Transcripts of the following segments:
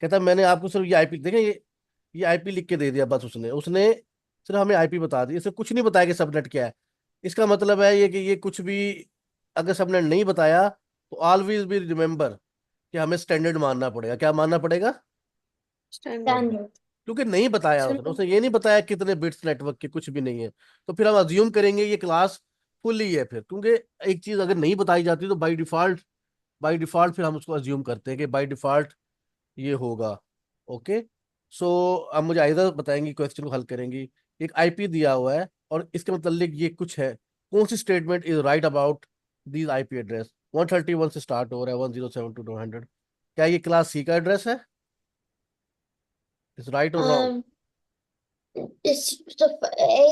कहता मैंने आपको सिर्फ ये आईपी देखे, ये आईपी लिख के दे दिया बस, उसने उसने सिर्फ हमें आईपी बता दी, इसे कुछ नहीं बताया कि सबनेट क्या है। इसका मतलब है ये कि ये कुछ भी अगर सबनेट नहीं बताया तो ऑलवेज बी रिमेंबर कि हमें स्टैंडर्ड मानना पड़ेगा। क्या मानना पड़ेगा? स्टैंडर्ड। स्टैंडर्ड। क्योंकि नहीं बताया उसने चलो। उसने ये नहीं बताया कितने बिट्स नेटवर्क के, कुछ भी नहीं है। तो फिर हम अज्यूम करेंगे ये क्लास फुल ही है फिर, क्योंकि एक चीज अगर नहीं बताई जाती तो बाय डिफॉल्ट फिर हम उसको अज्यूम करते हैं कि बाय डिफॉल्ट ये होगा। ओके। सो अब मुझे आइजा बताएंगी, क्वेश्चन को हल करेंगी। एक आईपी दिया हुआ है और इसके मतलब ये कुछ है, कौन सी statement is right about these IP address? 131 से स्टार्ट हो रहा है, 107 टू 200। क्या ये क्लास सी का एड्रेस है? इज राइट और wrong? um A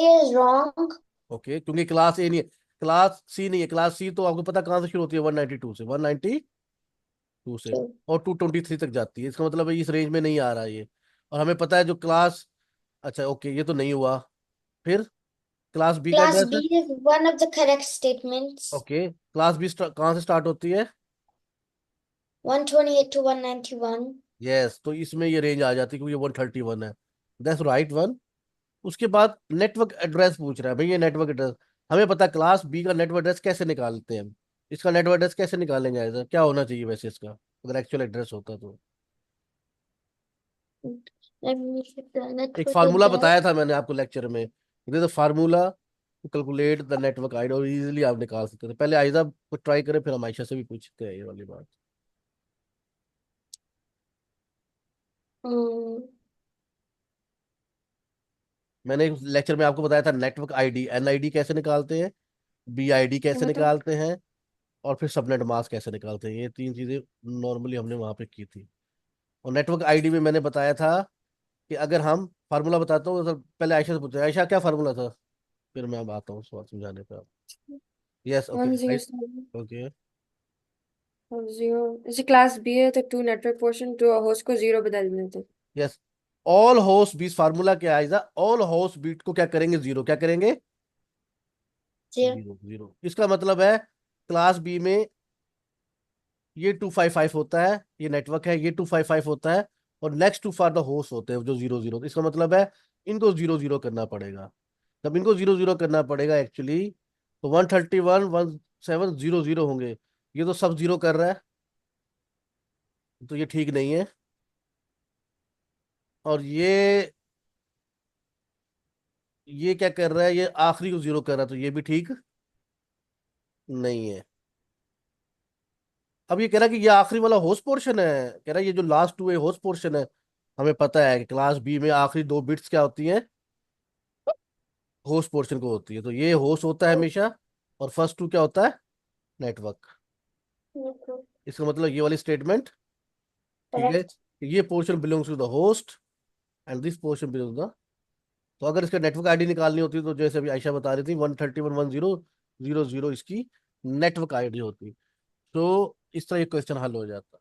is wrong. Okay, क्योंकि क्लास ए नहीं है, क्लास सी नहीं है। क्लास सी तो आपको पता कहाँ से शुरू होती है? 192 से, 192 से Two. और 223 तक जाती है। इसका मतलब है इस रेंज में नहीं आ रहा है ये। और हमें पता है जो क्लास, अच्छा ओके ये तो नहीं हुआ। फिर क्लास बी का Class एड्रेस है। B is one of the correct statements. Okay, class B कहाँ से स्टार्ट होती है? 128 to 191. यस, तो इसमें ये रेंज आ जाती है क्योंकि 131 है। That's right one. उसके बाद नेटवर्क एड्रेस पूछ रहा है भाई, ये नेटवर्क एड्रेस हमें पता है। क्लास बी का नेटवर्क एड्रेस कैसे निकालते हैं हम? इसका नेटवर्क एड्रेस कैसे निकालेंगे? ऐसा क्या होना चाहिए वैसे इसका, अगर एक्चुअल एड्रेस होता तो? Let me check the एक network फार्मूला address. बताया था मैंने आपको लेक्चर में, it formula to calculate the network ID, और इजीली आप निकाल सकते थे। पहले आयशा को ट्राई करें, फिर हम आयशा से भी पूछते हैं ये वाली बात। Hmm. मैंने लेक्चर में आपको बताया था नेटवर्क आईडी, एनआईडी कैसे निकालते हैं, बीआईडी कैसे What the- निकालते हैं, और फिर सबनेट मास्क कैसे निकालते हैं। ये तीन चीजें नॉर्मली हमने वहां पे की थी। और नेटवर्क आईडी में मैंने बताया था कि अगर हम फार्मूला बताता हूँ तो पहले आयशा से पूछते हैं, आयशा क्या फार्मूला था? फिर मैं अब आता हूँ सवाल समझाने पे। Yes okay. 107 ओके। और 0 जैसे क्लास बी है तो two network portion two host को 0 बदल देते। Yes, all host bit formula क्या आएगा? ऑल होस्ट बीट को क्या करेंगे? जीरो। क्या करेंगे? Zero. Zero zero. इसका मतलब है क्लास बी में ये 255 होता है, ये नेटवर्क है, ये 255 होता है, और next two for the host होते हैं जो जीरो जीरो। इसका मतलब है इनको जीरो जीरो करना पड़ेगा। जब इनको जीरो जीरो करना पड़ेगा एक्चुअली, तो 131 1700 होंगे। ये तो सब जीरो कर रहा है, तो ये ठीक नहीं है। और ये क्या कर रहा है? ये आखिरी को जीरो कर रहा है, तो ये भी ठीक नहीं है। अब ये कह रहा है कि ये आखिरी वाला होस्ट पोर्शन है, कह रहा है ये जो लास्ट टू है होस्ट पोर्शन है। हमें पता है कि क्लास बी में आखिरी दो बिट्स क्या होती हैं? होस्ट पोर्शन को होती है। तो ये होस्ट होता है हमेशा, और फर्स्ट टू क्या होता है? नेटवर्क। Network. इसका मतलब ये वाली स्टेटमेंट ठीक है Correct. कि ये portion belongs to the host and this portion belongs the. तो अगर इसका नेटवर्क आईडी निकालनी होती तो जैसे अभी आयशा बता रही थी, 131 1000 इसकी नेटवर्क आईडी होती। तो इस तरह ये क्वेश्चन हल हो जाता।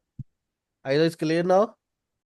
आइजा इज क्लियर नाउ?